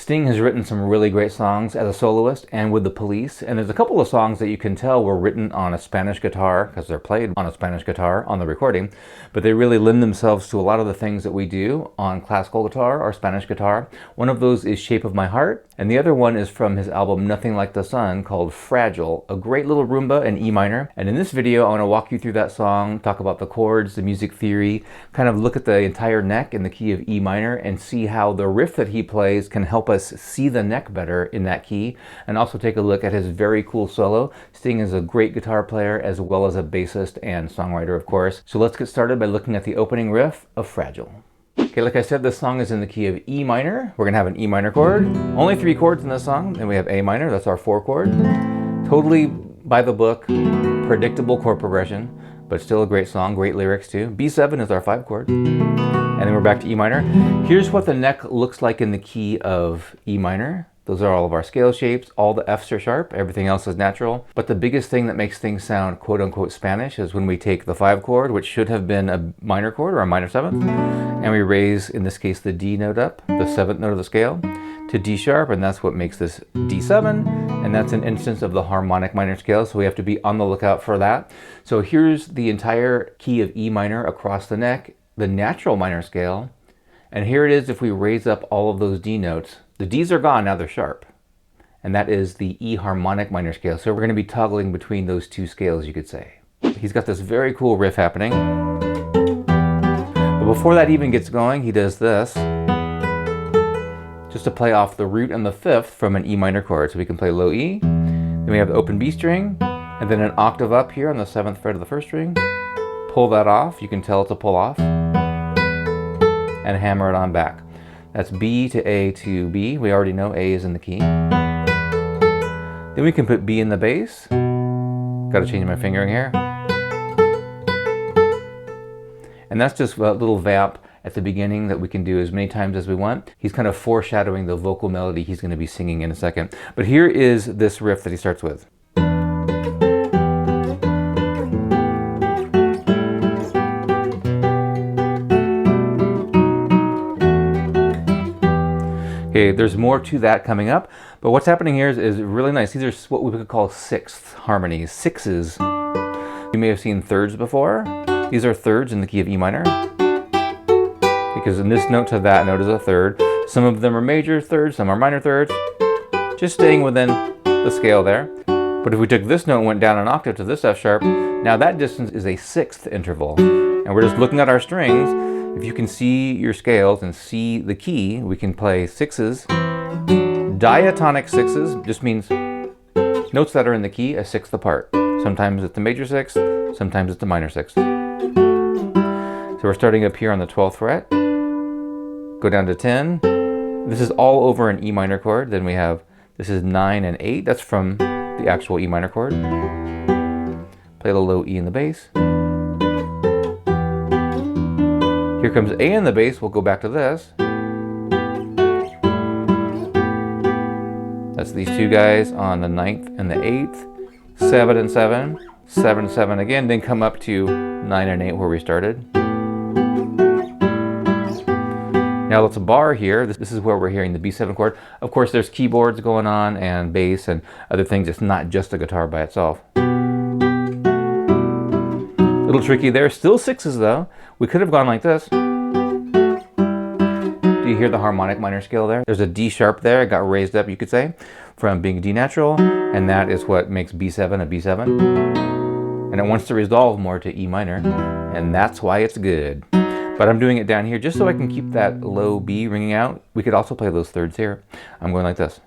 Sting has written some really great songs as a soloist and with the Police, and there's a couple of songs that you can tell were written on a Spanish guitar because they're played on a Spanish guitar on the recording, but they really lend themselves to a lot of the things that we do on classical guitar or Spanish guitar. One of those is Shape of My Heart, and the other one is from his album Nothing Like the Sun called Fragile, a great little rumba in E minor. And in this video, I want to walk you through that song, talk about the chords, the music theory, kind of look at the entire neck in the key of E minor and see how the riff that he plays can help us see the neck better in that key, and also take a look at his very cool solo. Sting is a great guitar player as well as a bassist and songwriter, of course. So let's get started by looking at the opening riff of Fragile. Okay, like I said, this song is in the key of E minor. We're gonna have an E minor chord. Only 3 chords in this song, and we have A minor, that's our 4 chord. Totally by the book, predictable chord progression, but still a great song, great lyrics too. B7 is our 5 chord. And then we're back to E minor. Here's what the neck looks like in the key of E minor. Those are all of our scale shapes. All the Fs are sharp, everything else is natural. But the biggest thing that makes things sound quote unquote Spanish is when we take the 5 chord, which should have been a minor chord or a minor 7th, and we raise, in this case, the D note up, the 7th note of the scale, to D sharp, and that's what makes this D7, and that's an instance of the harmonic minor scale, so we have to be on the lookout for that. So here's the entire key of E minor across the neck, the natural minor scale, and here it is if we raise up all of those D notes. The D's are gone, now they're sharp, and that is the E harmonic minor scale. So we're going to be toggling between those 2 scales, you could say. He's got this very cool riff happening, but before that even gets going, he does this, just to play off the root and the 5th from an E minor chord. So we can play low E, then we have the open B string, and then an octave up here on the 7th fret of the 1st string. Pull that off, you can tell it's a pull off, and hammer it on back. That's B to A to B. We already know A is in the key. Then we can put B in the bass. Got to change my fingering here. And that's just a little vamp at the beginning that we can do as many times as we want. He's kind of foreshadowing the vocal melody he's going to be singing in a second. But here is this riff that he starts with. Okay, there's more to that coming up, but what's happening here is really nice. These are what we could call 6th harmonies, 6s. You may have seen thirds before. These are thirds in the key of E minor, because in this note to that note is a third. Some of them are major thirds, some are minor thirds, just staying within the scale there. But if we took this note and went down an octave to this F sharp, now that distance is a 6th interval. And we're just looking at our strings. If you can see your scales and see the key, we can play 6s. Diatonic 6s just means notes that are in the key a 6th apart. Sometimes it's a major 6th, sometimes it's a minor 6th. So we're starting up here on the 12th fret, go down to 10. This is all over an E minor chord. Then we have, this is 9 and 8. That's from the actual E minor chord. Play the low E in the bass. Here comes A in the bass, we'll go back to this. That's these 2 guys on the 9th and the 8th, 7 and 7, 7 and 7 again, then come up to 9 and 8 where we started. Now let's bar here. This is where we're hearing the B7 chord. Of course there's keyboards going on and bass and other things, it's not just a guitar by itself. Little tricky there, still 6s though. We could have gone like this. Do you hear the harmonic minor scale there? There's a D sharp there, it got raised up, you could say, from being D natural, and that is what makes B7 a B7. And it wants to resolve more to E minor, and that's why it's good. But I'm doing it down here just so I can keep that low B ringing out. We could also play those thirds here. I'm going like this.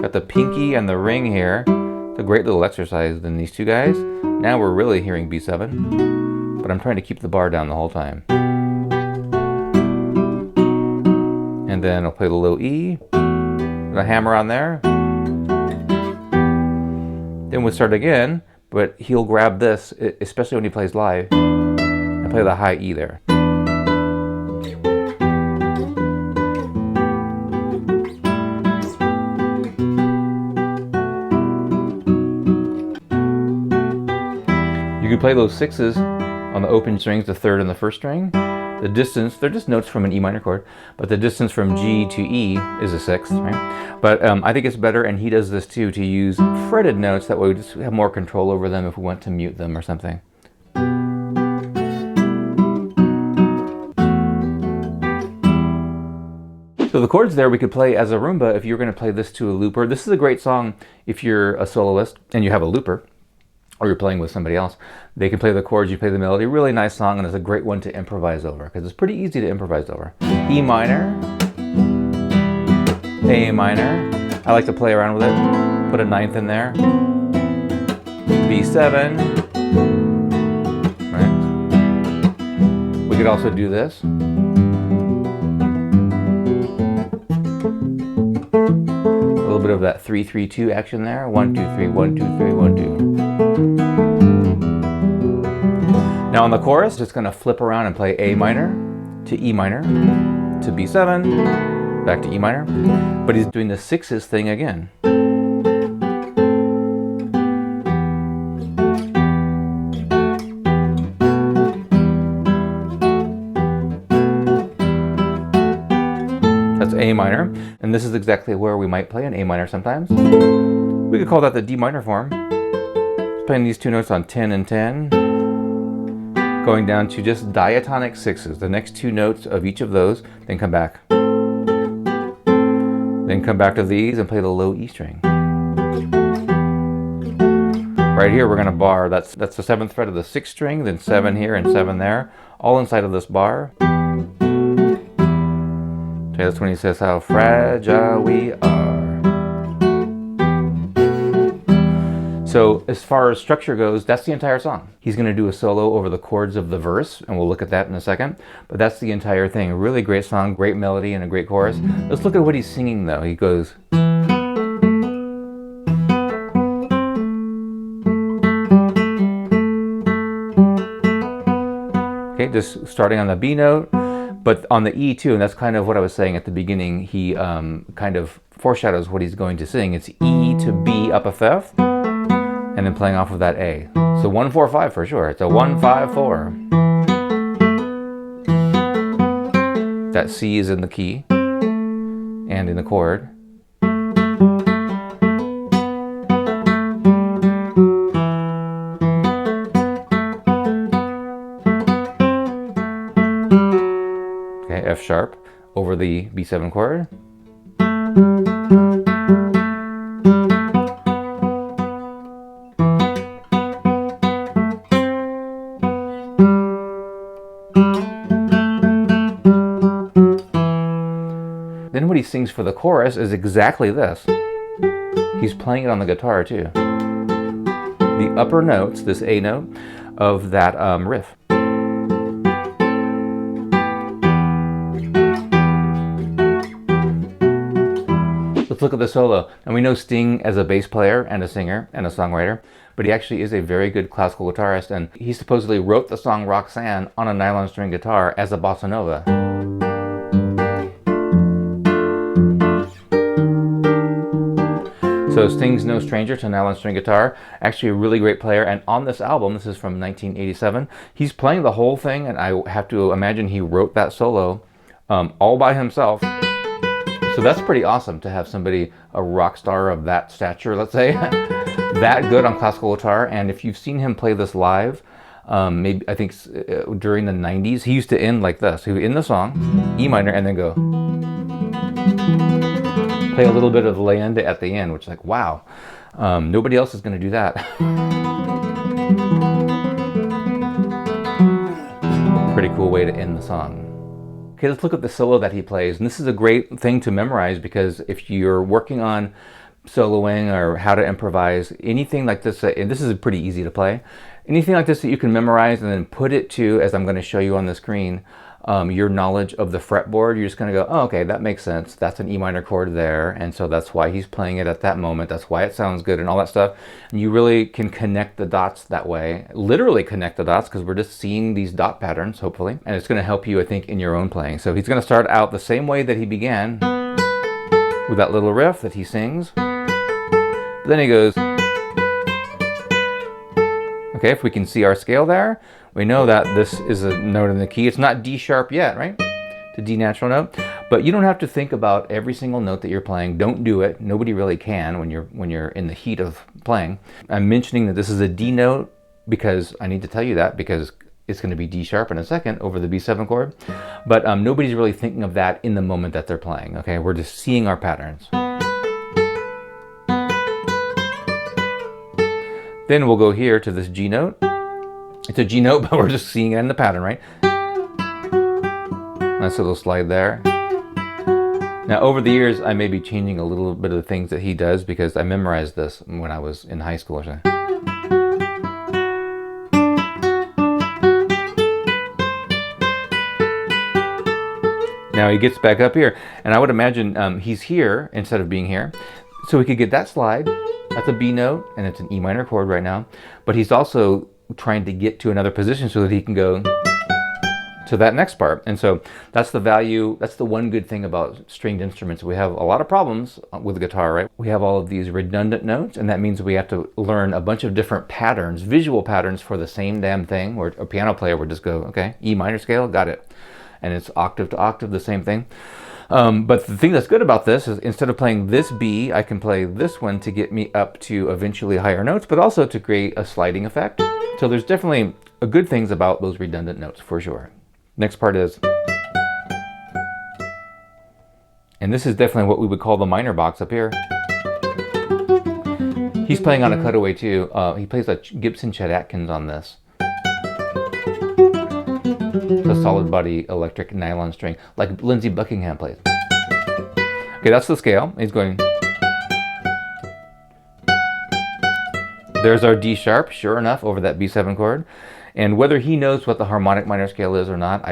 Got the pinky and the ring here. It's a great little exercise in these 2 guys. Now we're really hearing B7, but I'm trying to keep the bar down the whole time. And then I'll play the low E, and a hammer on there. Then we'll start again, but he'll grab this, especially when he plays live, and play the high E there. You can play those 6s on the open strings, the 3rd and the 1st string, The distance, they're just notes from an E minor chord, but the distance from G to E is a sixth, right? But I think it's better, and he does this too, to use fretted notes. That way we just have more control over them if we want to mute them or something. So the chords there we could play as a rumba if you're going to play this to a looper. This is a great song if you're a soloist and you have a looper, or you're playing with somebody else. They can play the chords, you play the melody. Really nice song, and it's a great one to improvise over because it's pretty easy to improvise over. E minor, A minor. I like to play around with it. Put a ninth in there. B7. Right? We could also do this. A little bit of that 3-3-2 action there. 1, 2, 3, 1, 2, 3, 1, 2. Now on the chorus, just going to flip around and play A minor to E minor to B7, back to E minor, but he's doing the sixes thing again. That's A minor, and this is exactly where we might play an A minor sometimes. We could call that the D minor form. Just playing these two notes on 10 and 10, going down to just diatonic sixes, the next two notes of each of those, then come back. Then come back to these and play the low E string. Right here we're going to bar, that's the 7th fret of the 6th string, then 7 here and 7 there, all inside of this bar. Okay, that's when he says how fragile we are. So as far as structure goes, that's the entire song. He's going to do a solo over the chords of the verse, and we'll look at that in a second. But that's the entire thing. A really great song, great melody, and a great chorus. Let's look at what he's singing though. He goes... Okay, just starting on the B note, but on the E too, and that's kind of what I was saying at the beginning. He kind of foreshadows what he's going to sing. It's E to B up a fifth, and then playing off of that A. So 1, 4, 5 for sure. It's a 1, 5, 4. That C is in the key and in the chord. Okay, F sharp over the B7 chord. Then what he sings for the chorus is exactly this. He's playing it on the guitar too. The upper notes, this A note, of that riff. Let's look at the solo. And we know Sting as a bass player and a singer and a songwriter, but he actually is a very good classical guitarist, and he supposedly wrote the song Roxanne on a nylon string guitar as a bossa nova. So Sting's no stranger to nylon string guitar, actually a really great player, and on this album, this is from 1987, he's playing the whole thing, and I have to imagine he wrote that solo all by himself. So that's pretty awesome to have somebody, a rock star of that stature, let's say, that good on classical guitar. And if you've seen him play this live, maybe I think during the 90s, he used to end like this. He would end the song, E minor, and then go. Play a little bit of the leyenda at the end, which is like, wow, nobody else is going to do that. Pretty cool way to end the song. Okay, let's look at the solo that he plays. And this is a great thing to memorize, because if you're working on soloing or how to improvise, anything like this, and this is pretty easy to play, anything like this that you can memorize and then put it to, as I'm going to show you on the screen, your knowledge of the fretboard, you're just going to go, oh, okay, that makes sense. That's an E minor chord there, and so that's why he's playing it at that moment. That's why it sounds good and all that stuff. And you really can connect the dots that way, literally connect the dots, because we're just seeing these dot patterns, hopefully. And it's going to help you, I think, in your own playing. So he's going to start out the same way that he began, with that little riff that he sings. Then he goes, Okay, if we can see our scale there, we know that this is a note in the key. It's not D sharp yet, right? It's a D natural note. But you don't have to think about every single note that you're playing. Don't do it. Nobody really can when you're in the heat of playing. I'm mentioning that this is a D note because I need to tell you that because it's going to be D sharp in a second over the B7 chord. But nobody's really thinking of that in the moment that they're playing. Okay, we're just seeing our patterns. Then we'll go here to this G note. It's a G note, but we're just seeing it in the pattern, right? Nice little slide there. Now, over the years, I may be changing a little bit of the things that he does because I memorized this when I was in high school or something. Now he gets back up here, and I would imagine he's here instead of being here. So we could get that slide. That's a B note, and it's an E minor chord right now. But he's also trying to get to another position so that he can go to that next part. And so that's the value, that's the one good thing about stringed instruments. We have a lot of problems with the guitar, right? We have all of these redundant notes, and that means we have to learn a bunch of different patterns, visual patterns for the same damn thing. Where a piano player would just go, okay, E minor scale, got it. And it's octave to octave, the same thing. But the thing that's good about this is instead of playing this B, I can play this one to get me up to eventually higher notes, but also to create a sliding effect. So there's definitely good things about those redundant notes for sure. Next part is, and this is definitely what we would call the minor box up here. He's playing on a cutaway too. He plays a Gibson Chet Atkins on this. It's a solid body electric nylon string, like Lindsey Buckingham plays. Okay, that's the scale. He's going. There's our D sharp, sure enough, over that B7 chord. And whether he knows what the harmonic minor scale is or not,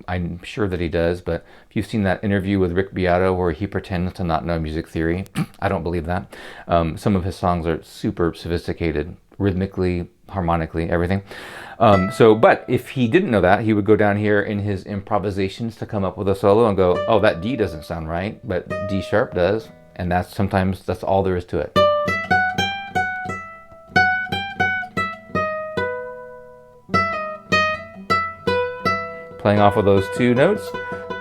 I'm sure that he does. But if you've seen that interview with Rick Beato where he pretends to not know music theory, I don't believe that. Some of his songs are super sophisticated, rhythmically, harmonically, everything. But if he didn't know that, he would go down here in his improvisations to come up with a solo and go, oh, that D doesn't sound right, but D sharp does. And sometimes that's all there is to it. Playing off of those two notes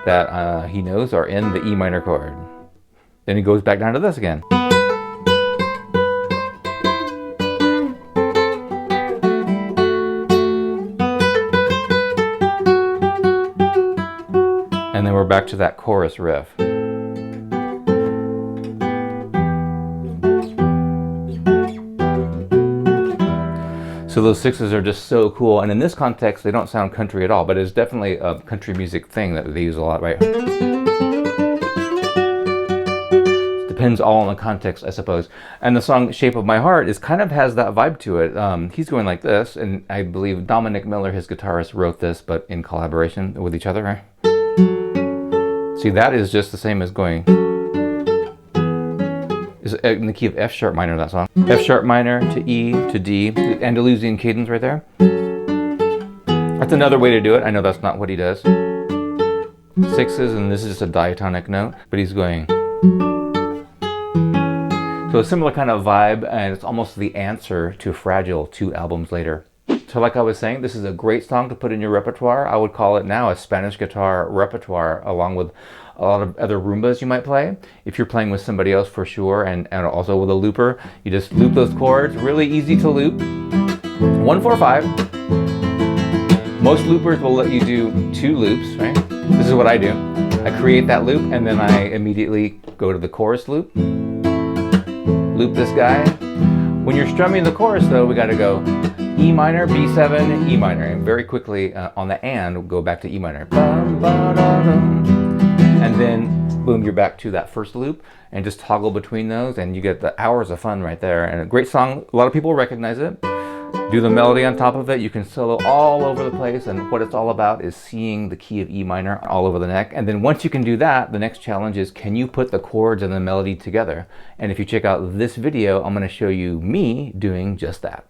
that he knows are in the E minor chord. Then he goes back down to this again. And then we're back to that chorus riff. So those sixes are just so cool, and in this context they don't sound country at all, but it's definitely a country music thing that they use a lot, right? Depends all on the context, I suppose. And the song Shape of My Heart kind of has that vibe to it. He's going like this, and I believe Dominic Miller, his guitarist, wrote this, but in collaboration with each other, right? See, that is just the same as going is in the key of F sharp minor, that song. F sharp minor to E to D, the Andalusian cadence right there. That's another way to do it. I know that's not what he does. Sixes, and this is just a diatonic note, but he's going. So a similar kind of vibe, and it's almost the answer to Fragile 2 albums later. So like I was saying, this is a great song to put in your repertoire. I would call it now a Spanish guitar repertoire, along with a lot of other rumbas you might play. If you're playing with somebody else, for sure, and also with a looper, you just loop those chords. Really easy to loop. 1, 4, 5. Most loopers will let you do 2 loops, right? This is what I do. I create that loop, and then I immediately go to the chorus loop. Loop this guy. When you're strumming the chorus, though, we got to go E minor, B7, E minor, and very quickly on the and, we'll go back to E minor. And then, boom, you're back to that first loop, and just toggle between those, and you get the hours of fun right there. And a great song, a lot of people recognize it. Do the melody on top of it. You can solo all over the place, and what it's all about is seeing the key of E minor all over the neck. And then once you can do that, the next challenge is, can you put the chords and the melody together? And if you check out this video, I'm going to show you me doing just that.